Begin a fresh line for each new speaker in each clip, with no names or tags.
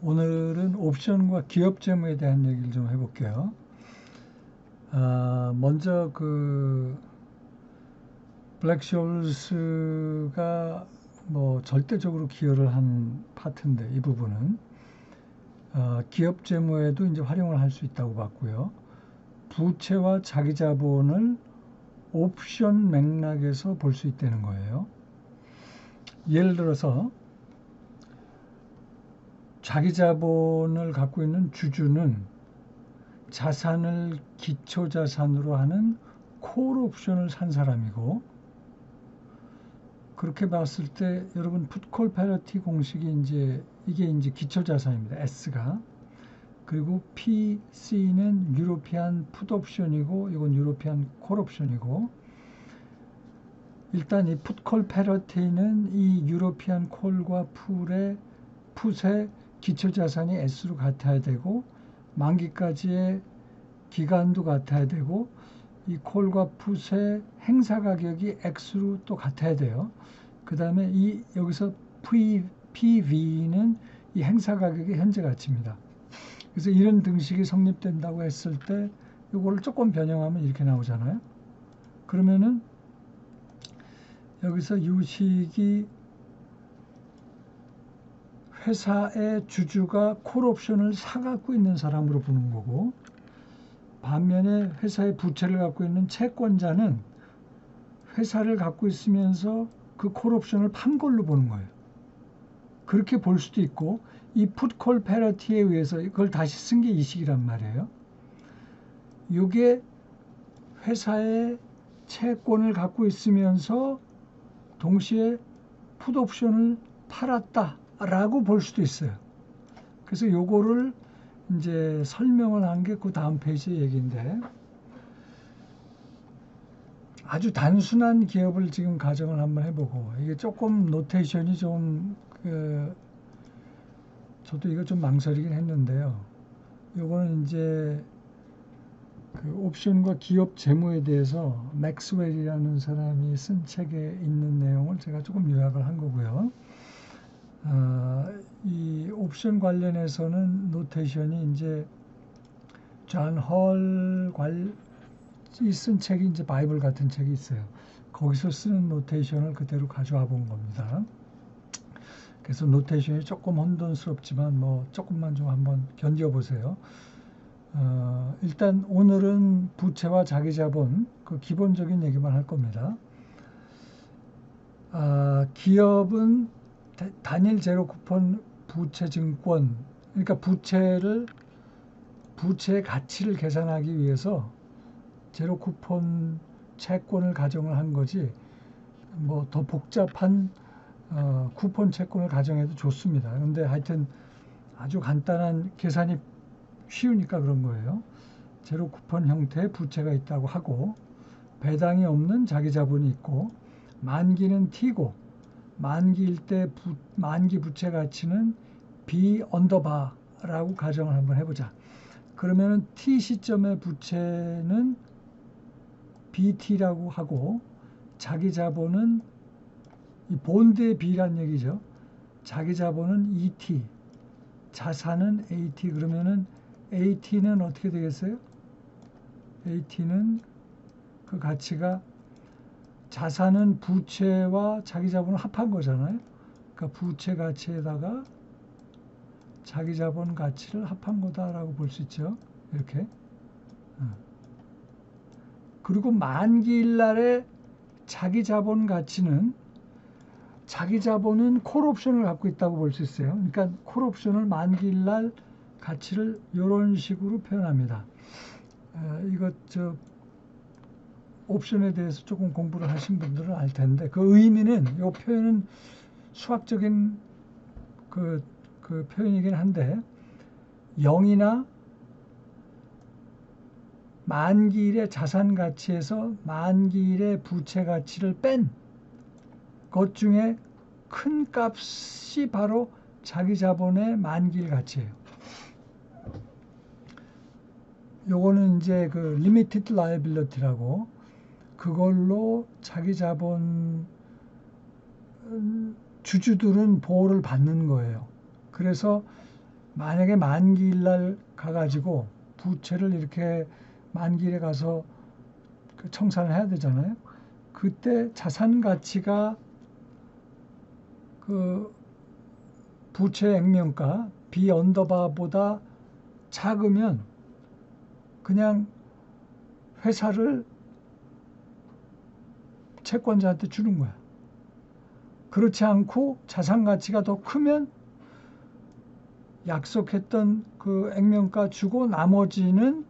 오늘은 옵션과 기업 재무에 대한 얘기를 좀 해볼게요. 먼저 블랙쇼ल्스가 뭐 절대적으로 기여를 한 파트인데 이 부분은 기업 재무에도 이제 활용을 할 수 있다고 봤고요. 부채와 자기 자본을 옵션 맥락에서 볼 수 있다는 거예요. 예를 들어서 자기 자본을 갖고 있는 주주는 자산을 기초 자산으로 하는 콜 옵션을 산 사람이고, 그렇게 봤을 때 여러분 풋콜 패러티 공식이 이게 이제 기초 자산입니다. S가. 그리고 PC는 유로피안 풋 옵션이고 이건 유로피안 콜 옵션이고, 일단 이 풋콜 패러티는 이 유로피안 콜과 풋의 기초 자산이 S로 같아야 되고 만기까지의 기간도 같아야 되고 이 콜과 풋의 행사 가격이 X로 또 같아야 돼요. 그 다음에 여기서 PV는 이 행사 가격의 현재 가치입니다. 그래서 이런 등식이 성립된다고 했을 때 이거를 조금 변형하면 이렇게 나오잖아요. 그러면은 여기서 유식이 회사의 주주가 콜옵션을 사갖고 있는 사람으로 보는 거고, 반면에 회사의 부채를 갖고 있는 채권자는 회사를 갖고 있으면서 그 콜옵션을 판 걸로 보는 거예요. 그렇게 볼 수도 있고, 이 풋콜 패러티에 의해서 그걸 다시 쓴 게 이 식이란 말이에요. 이게 회사의 채권을 갖고 있으면서 동시에 풋옵션을 팔았다라고 볼 수도 있어요. 그래서 요거를 이제 설명을 한 게 그 다음 페이지의 얘기인데, 아주 단순한 기업을 지금 가정을 한번 해보고, 이게 조금 노테이션이 저도 이거 좀 망설이긴 했는데요. 요거는 이제 그 옵션과 기업 재무에 대해서 맥스웰이라는 사람이 쓴 책에 있는 내용을 제가 조금 요약을 한 거고요. 이 옵션 관련해서는 노테이션이 이제 존 헐이 쓴 책이 이제 바이블 같은 책이 있어요. 거기서 쓰는 노테이션을 그대로 가져와 본 겁니다. 그래서 노테이션이 조금 혼돈스럽지만 뭐 조금만 좀 한번 견뎌보세요. 일단 오늘은 부채와 자기자본 그 기본적인 얘기만 할 겁니다. 기업은 단일 제로 쿠폰 부채 증권, 그러니까 부채의 가치를 계산하기 위해서 제로 쿠폰 채권을 가정을 한 거지, 뭐 더 복잡한 쿠폰 채권을 가정해도 좋습니다. 그런데 하여튼 아주 간단한 계산이 쉬우니까 그런 거예요. 제로 쿠폰 형태의 부채가 있다고 하고, 배당이 없는 자기 자본이 있고, 만기는 T고, 만기일 때 만기 부채 가치는 B 언더바라고 가정을 한번 해보자. 그러면은 T 시점의 부채는 BT라고 하고, 자기 자본은 이 본드의 B란 얘기죠. 자기 자본은 ET, 자산은 AT. 그러면은 AT는 어떻게 되겠어요? AT는 그 가치가, 자산은 부채와 자기 자본을 합한 거잖아요. 그러니까 부채 가치에다가 자기 자본 가치를 합한 거다라고 볼 수 있죠. 이렇게. 그리고 만기일 날의 자기 자본 가치는, 자기 자본은 콜 옵션을 갖고 있다고 볼 수 있어요. 그러니까 콜 옵션을 만기일 날 가치를 이런 식으로 표현합니다. 이것 옵션에 대해서 조금 공부를 하신 분들은 알 텐데, 그 의미는, 이 표현은 수학적인 그 표현이긴 한데, 0이나 만기일의 자산 가치에서 만기일의 부채 가치를 뺀 것 중에 큰 값이 바로 자기 자본의 만기일 가치예요. 요거는 이제 그 limited liability라고, 그걸로 자기 자본 주주들은 보호를 받는 거예요. 그래서 만약에 만기일 날 가가지고 부채를 이렇게 만기일에 가서 그 청산을 해야 되잖아요. 그때 자산 가치가 그 부채 액면가 B 언더바보다 작으면 그냥 회사를 채권자한테 주는 거야. 그렇지 않고 자산 가치가 더 크면 약속했던 그 액면가 주고 나머지는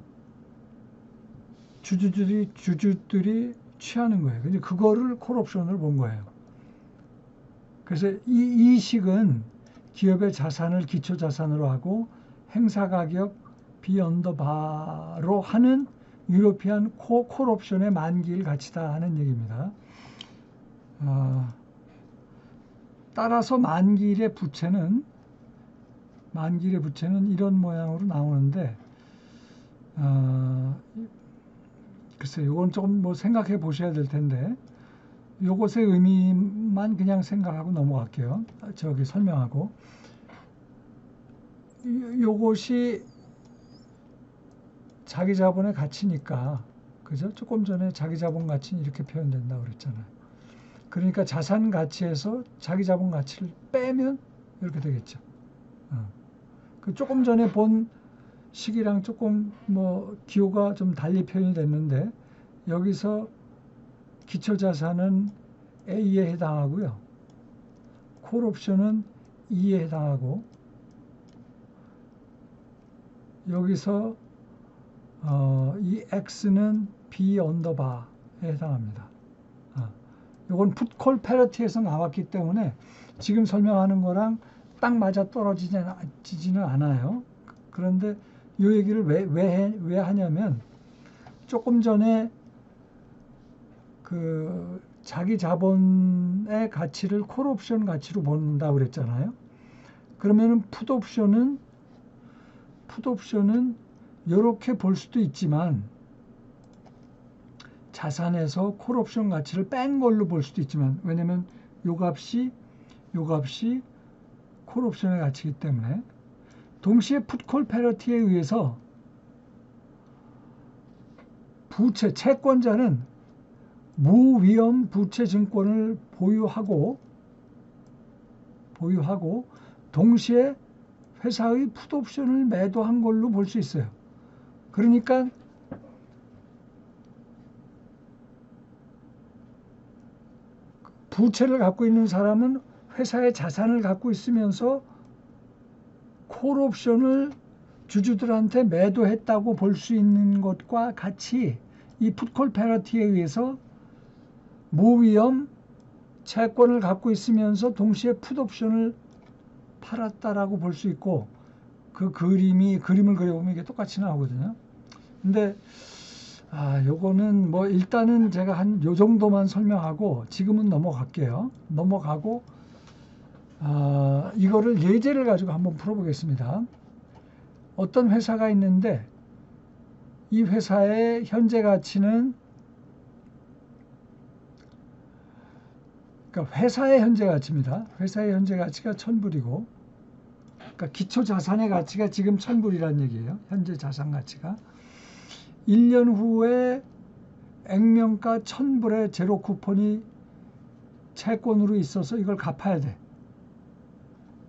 주주들이 취하는 거예요. 근데 그거를 콜옵션을 본 거예요. 그래서 이 식은 기업의 자산을 기초 자산으로 하고 행사 가격 B 언더바로 하는 유로피안 콜옵션의 만기일 가치다 하는 얘기입니다. 따라서 만기일의 부채는 이런 모양으로 나오는데, 글쎄, 이건 조금 뭐 생각해 보셔야 될 텐데, 요것의 의미만 그냥 생각하고 넘어갈게요. 저기 설명하고. 요것이 자기 자본의 가치니까, 그죠? 조금 전에 자기 자본 가치는 이렇게 표현된다고 그랬잖아요. 그러니까 자산 가치에서 자기 자본 가치를 빼면 이렇게 되겠죠. 그 조금 전에 본 식이랑 조금 뭐 기호가 좀 달리 표현이 됐는데, 여기서 기초 자산은 A에 해당하고요. 콜옵션은 E에 해당하고, 여기서 이 X는 B 언더바에 해당합니다. 이건 풋콜 패러티에서 나왔기 때문에 지금 설명하는 거랑 딱 맞아 떨어지지는 않아요. 그런데 이 얘기를 왜 하냐면, 조금 전에 그 자기 자본의 가치를 콜옵션 가치로 본다고 그랬잖아요. 그러면은 풋옵션은 이렇게 볼 수도 있지만, 자산에서 콜옵션 가치를 뺀 걸로 볼 수도 있지만, 왜냐면 요 값이 콜옵션의 가치이기 때문에, 동시에 풋콜 패러티에 의해서 부채 채권자는 무위험 부채 증권을 보유하고 동시에 회사의 풋옵션을 매도한 걸로 볼 수 있어요. 그러니까 부채를 갖고 있는 사람은 회사의 자산을 갖고 있으면서 콜옵션을 주주들한테 매도했다고 볼 수 있는 것과 같이, 이 풋콜 패러티에 의해서 무위험 채권을 갖고 있으면서 동시에 풋옵션을 팔았다라고 볼 수 있고, 그 그림을 그려보면 이게 똑같이 나오거든요. 근데 요거는 뭐 일단은 제가 한 요 정도만 설명하고 지금은 넘어갈게요. 넘어가고 이거를 예제를 가지고 한번 풀어보겠습니다. 어떤 회사가 있는데, 이 회사의 현재 가치는, 그러니까 회사의 현재 가치입니다. 회사의 현재 가치가 1,000불이고, 그러니까 기초 자산의 가치가 지금 1,000불이라는 얘기예요. 현재 자산 가치가. 1년 후에 액면가 1,000불의 제로 쿠폰이 채권으로 있어서 이걸 갚아야 돼.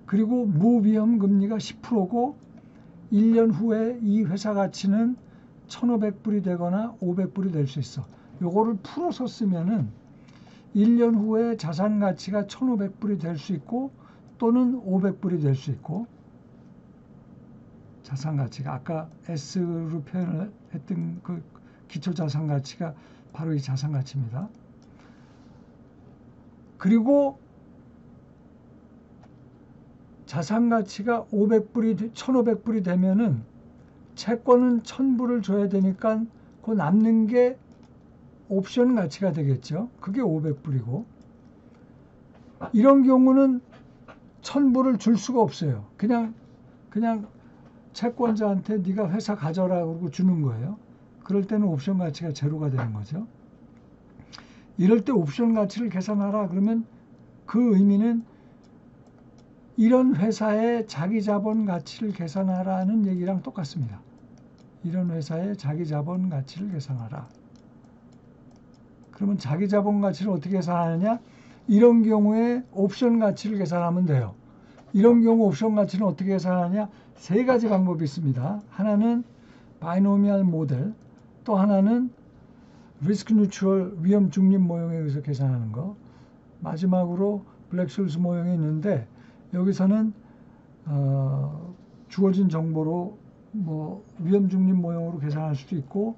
그리고 무위험 금리가 10%고 1년 후에 이 회사 가치는 1,500불이 되거나 500불이 될 수 있어. 요거를 풀어서 쓰면은 1년 후에 자산 가치가 1,500불이 될 수 있고, 또는 500불이 될 수 있고, 자산 가치가 아까 S로 표현을 했던 그 기초 자산 가치가 바로 이 자산 가치입니다. 그리고 자산 가치가 1,500불이 되면은 채권은 1,000불을 줘야 되니까 그 남는 게 옵션 가치가 되겠죠. 그게 500불이고, 이런 경우는 1,000불을 줄 수가 없어요. 그냥 채권자한테 네가 회사 가져라 그러고 주는 거예요. 그럴 때는 옵션 가치가 제로가 되는 거죠. 이럴 때 옵션 가치를 계산하라 그러면, 그 의미는 이런 회사의 자기 자본 가치를 계산하라는 얘기랑 똑같습니다. 이런 회사의 자기 자본 가치를 계산하라. 그러면 자기 자본 가치를 어떻게 계산하느냐? 이런 경우에 옵션 가치를 계산하면 돼요. 이런 경우 옵션 가치는 어떻게 계산하느냐? 세 가지 방법이 있습니다. 하나는 바이노미얼 모델, 또 하나는 리스크 뉴트럴 위험 중립 모형에 의해서 계산하는 거, 마지막으로 블랙솔스 모형이 있는데 여기서는 주어진 정보로 뭐 위험 중립 모형으로 계산할 수도 있고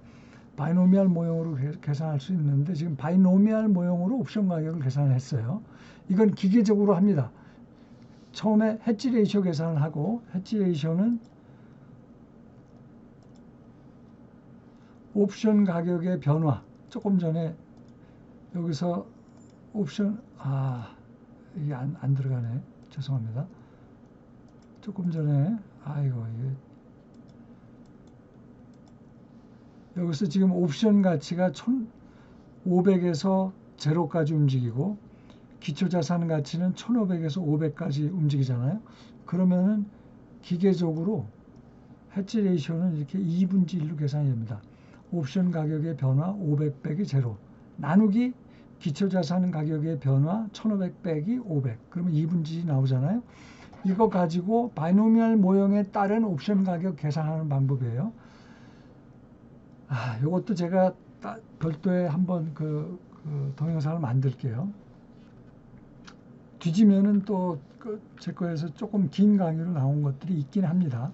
바이노미얼 모형으로 계산할 수 있는데 지금 바이노미얼 모형으로 옵션 가격을 계산했어요. 이건 기계적으로 합니다. 처음에 해지 레이쇼 계산을 하고, 해지 레이쇼는 옵션 가격의 변화, 조금 전에 여기서 옵션, 이게 안 들어가네. 죄송합니다. 조금 전에 이게 여기서 지금 옵션 가치가 1500에서 0까지 움직이고 기초자산 가치는 1500에서 500까지 움직이잖아요. 그러면은 기계적으로 해지 레이쇼는 이렇게 2분지 1로 계산이 됩니다. 옵션 가격의 변화 500 빼기 0 나누기 기초자산 가격의 변화 1500 빼기 500 그러면 2분지 나오잖아요. 이거 가지고 바이노미얼 모형에 따른 옵션 가격 계산하는 방법이에요. 이것도 제가 별도의 한번 그 동영상을 만들게요. 뒤지면은 또 제 거에서 조금 긴 강의로 나온 것들이 있긴 합니다.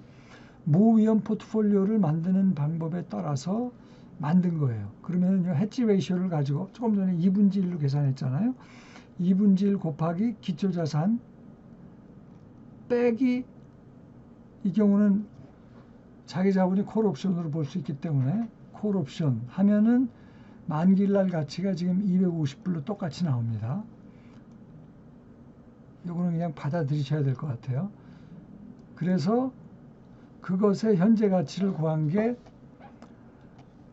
무위험 포트폴리오를 만드는 방법에 따라서 만든 거예요. 그러면 해지 레이쇼를 가지고 조금 전에 2분지 1로 계산했잖아요. 2분지 1 곱하기 기초자산 빼기, 이 경우는 자기 자본이 콜옵션으로 볼 수 있기 때문에 콜옵션 하면은 만기일날 가치가 지금 250불로 똑같이 나옵니다. 이거는 그냥 받아들이셔야 될 것 같아요. 그래서 그것의 현재 가치를 구한 게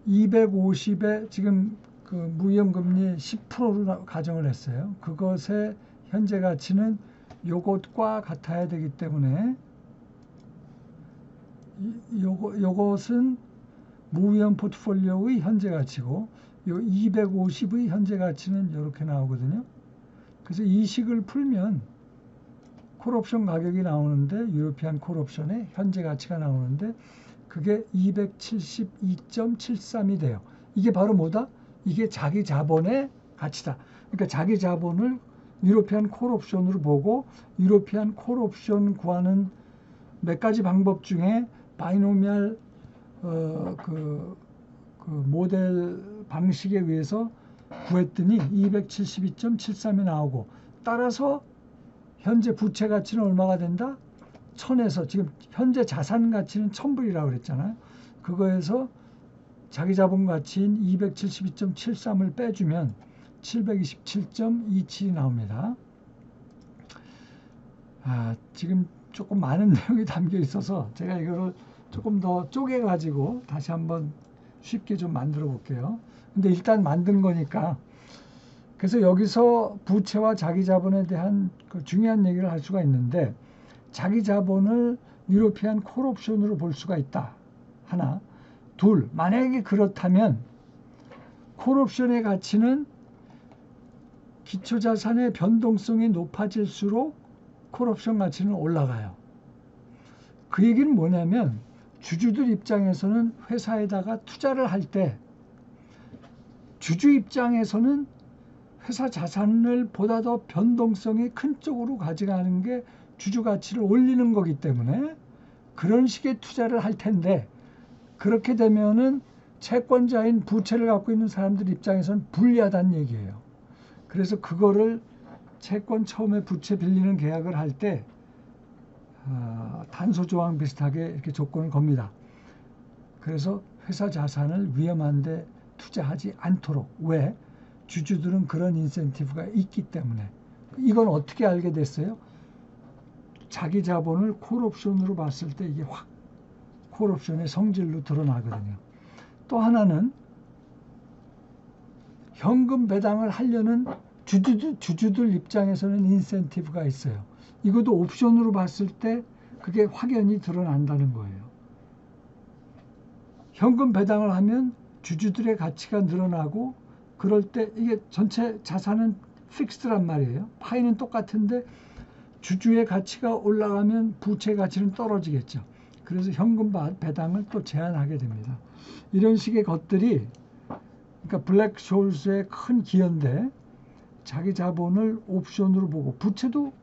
250에 지금 그 무위험금리 10%로 가정을 했어요. 그것의 현재 가치는 요것과 같아야 되기 때문에 요것은 무위험 포트폴리오의 현재 가치고 요 250의 현재 가치는 이렇게 나오거든요. 그래서 이 식을 풀면 콜옵션 가격이 나오는데 유로피안 콜옵션의 현재 가치가 나오는데 그게 272.73이 돼요. 이게 바로 뭐다? 이게 자기 자본의 가치다. 그러니까 자기 자본을 유로피안 콜옵션으로 보고 유로피안 콜옵션 구하는 몇 가지 방법 중에 바이노미얼 그 모델 방식에 의해서 구했더니 272.73이 나오고, 따라서 현재 부채 가치는 얼마가 된다? 1000에서 지금 현재 자산 가치는 1000불이라고 그랬잖아요. 그거에서 자기 자본 가치인 272.73을 빼주면 727.27이 나옵니다. 지금 조금 많은 내용이 담겨 있어서 제가 이거를 조금 더 쪼개가지고 다시 한번 쉽게 좀 만들어 볼게요. 근데 일단 만든 거니까. 그래서 여기서 부채와 자기 자본에 대한 그 중요한 얘기를 할 수가 있는데, 자기 자본을 유로피안 콜옵션으로 볼 수가 있다. 하나. 둘, 만약에 그렇다면 콜옵션의 가치는 기초자산의 변동성이 높아질수록 콜옵션 가치는 올라가요. 그 얘기는 뭐냐면 주주들 입장에서는 회사에다가 투자를 할 때 주주 입장에서는 회사 자산을 보다 더 변동성이 큰 쪽으로 가져가는 게 주주 가치를 올리는 거기 때문에 그런 식의 투자를 할 텐데, 그렇게 되면은 채권자인 부채를 갖고 있는 사람들 입장에서는 불리하다는 얘기예요. 그래서 그거를 채권 처음에 부채 빌리는 계약을 할 때 단서 조항 비슷하게 이렇게 조건을 겁니다. 그래서 회사 자산을 위험한데 투자하지 않도록. 왜? 주주들은 그런 인센티브가 있기 때문에. 이건 어떻게 알게 됐어요? 자기 자본을 콜옵션으로 봤을 때 이게 확 콜옵션의 성질로 드러나거든요. 또 하나는 현금 배당을 하려는 주주들 입장에서는 인센티브가 있어요. 이것도 옵션으로 봤을 때 그게 확연히 드러난다는 거예요. 현금 배당을 하면 주주들의 가치가 늘어나고 그럴 때 이게 전체 자산은 픽스드란 말이에요. 파이는 똑같은데 주주의 가치가 올라가면 부채 가치는 떨어지겠죠. 그래서 현금 배당을 또 제한하게 됩니다. 이런 식의 것들이 그러니까 블랙쇼스의 큰 기여인데 자기 자본을 옵션으로 보고 부채도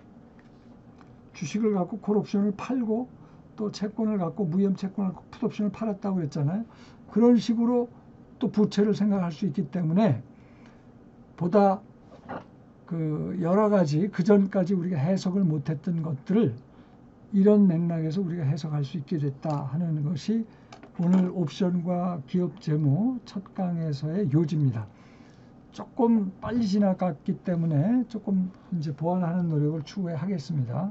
주식을 갖고 콜옵션을 팔고 또 채권을 갖고 무혐 채권을 갖고 풋옵션을 팔았다고 그랬잖아요. 그런 식으로 또 부채를 생각할 수 있기 때문에 보다 그 여러 가지 그 전까지 우리가 해석을 못했던 것들을 이런 맥락에서 우리가 해석할 수 있게 됐다 하는 것이 오늘 옵션과 기업 재무 첫 강에서의 요지입니다. 조금 빨리 지나갔기 때문에 조금 이제 보완하는 노력을 추후에 하겠습니다.